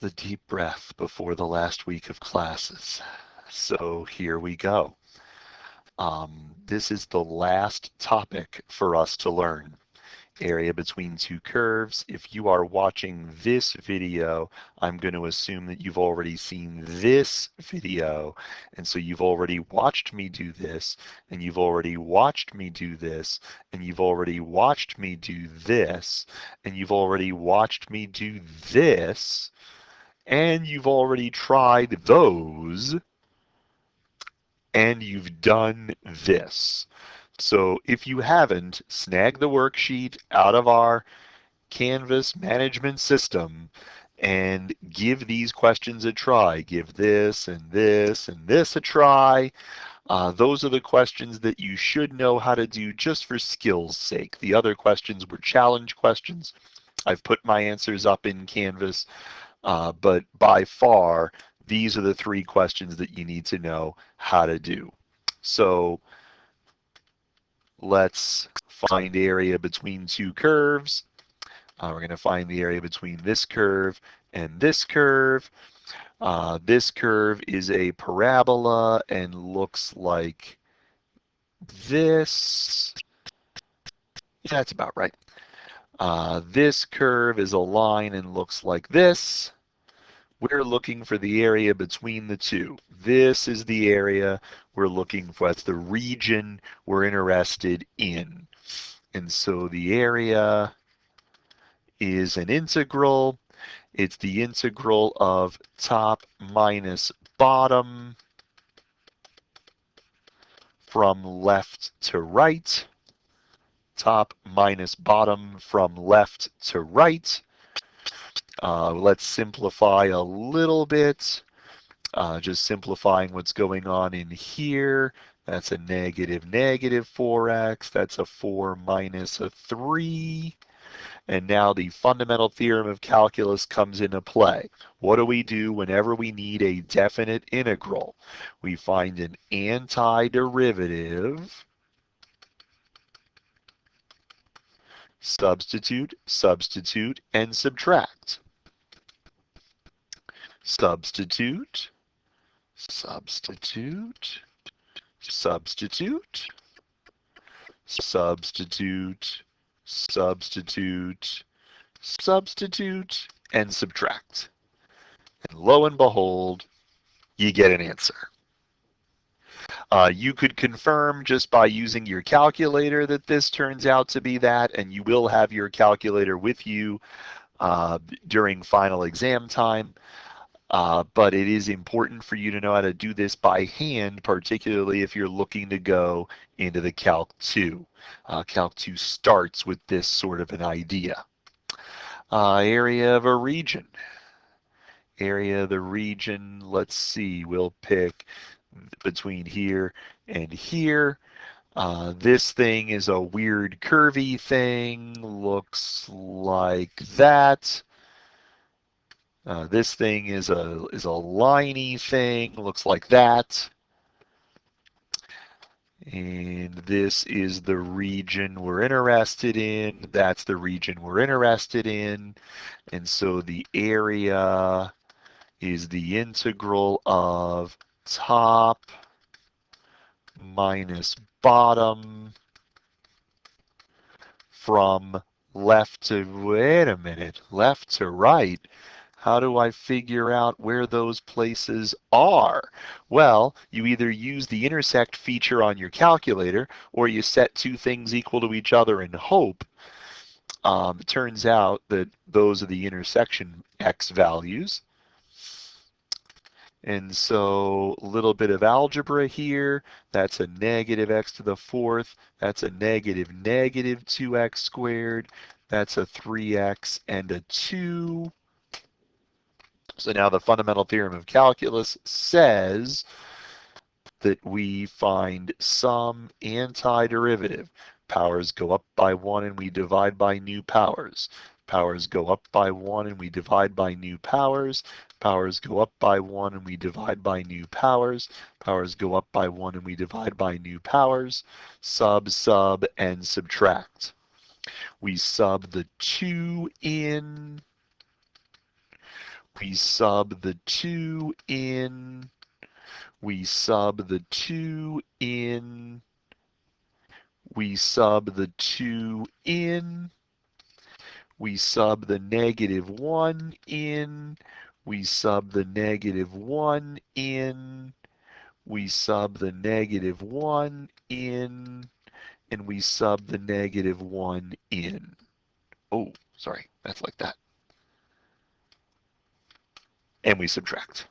the deep breath before the last week of classes. So here we go. This is the last topic for us to learn. Area between two curves. If you are watching this video, I'm going to assume that you've already seen this video. And so you've already watched me do this, and you've already watched me do this, and you've already watched me do this, and you've already watched me do this, and you've already tried those, and you've done this. So if you haven't, snag the worksheet out of our Canvas management system and give these questions a try. Give this and this and this a try. Those are the questions that you should know how to do just for skills sake. The other questions were challenge questions. I've put my answers up in Canvas, but by far, these are the three questions that you need to know how to do. So let's find area between two curves. We're going to find the area between this curve and this curve. This curve is a parabola and looks like this. Yeah, that's about right. This curve is a line and looks like this. We're looking for the area between the two. This is the area we're looking for. That's the region we're interested in. And so the area is an integral. It's the integral of top minus bottom from left to right. Top minus bottom from left to right. Let's simplify a little bit. Just simplifying what's going on in here. That's a negative 4x. That's a 4 minus a 3. And now the fundamental theorem of calculus comes into play. What do we do whenever we need a definite integral? We find an antiderivative, substitute, substitute, and subtract. Substitute, substitute, substitute, substitute, substitute, substitute, and subtract. And lo and behold, you get an answer. You could confirm just by using your calculator that this turns out to be that, and you will have your calculator with you during final exam time. But it is important for you to know how to do this by hand, particularly if you're looking to go into the Calc 2. Calc 2 starts with this sort of an idea. Area of a region. Area of the region, let's see, we'll pick between here and here. This thing is a weird curvy thing, looks like that. This thing is a liney thing, looks like that. And this is the region we're interested in. That's the region we're interested in. And so the area is the integral of top minus bottom from left to, wait a minute, left to right. How do I figure out where those places are? Well, you either use the intersect feature on your calculator or you set two things equal to each other and hope. It turns out that those are the intersection x values. And so a little bit of algebra here. That's a negative x to the fourth. That's a negative 2x squared. That's a 3x and a 2. So now the fundamental theorem of calculus says that we find some antiderivative. Powers go up by 1 and we divide by new powers. Powers go up by 1 and we divide by new powers. Powers go up by 1 and we divide by new powers. Powers go up by 1 and we divide by new powers. Sub, and subtract. We sub the 2 in. We sub the 2 in. We sub the 2 in. We sub the 2 in. We sub the -1 in. We sub the -1 in. We sub the -1 in. And we sub the -1 in. Oh, sorry, that's like that. And we subtract.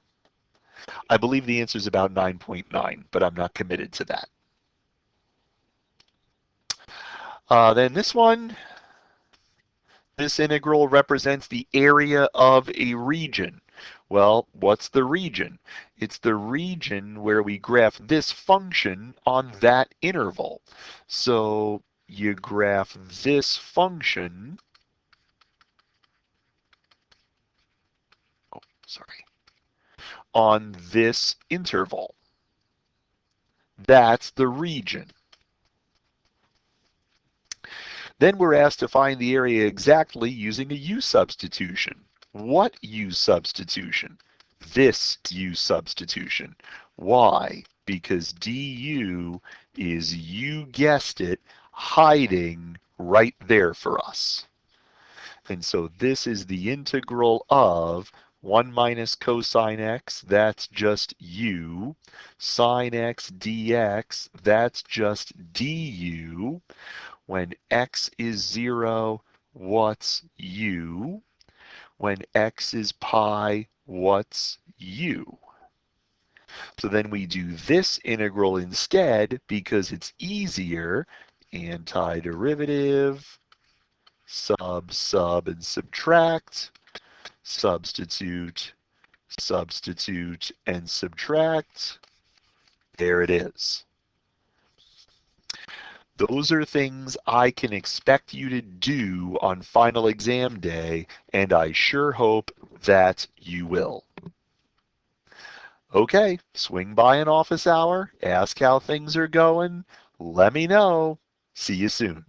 I believe the answer is about 9.9, but I'm not committed to that. Then this one, this integral represents the area of a region. Well, what's the region? It's the region where we graph this function on that interval. So you graph this function, oh, sorry, on this interval. That's the region. Then we're asked to find the area exactly using a u substitution. What u substitution? This u substitution. Why? Because du is, you guessed it, hiding right there for us. And so this is the integral of 1 minus cosine x, that's just u, sine x dx, that's just du. When x is 0, what's u? When x is pi, what's u? So then we do this integral instead because it's easier. Antiderivative, sub, and subtract. Substitute, substitute, and subtract. There it is. Those are things I can expect you to do on final exam day, and I sure hope that you will. Okay, swing by an office hour, ask how things are going, let me know. See you soon.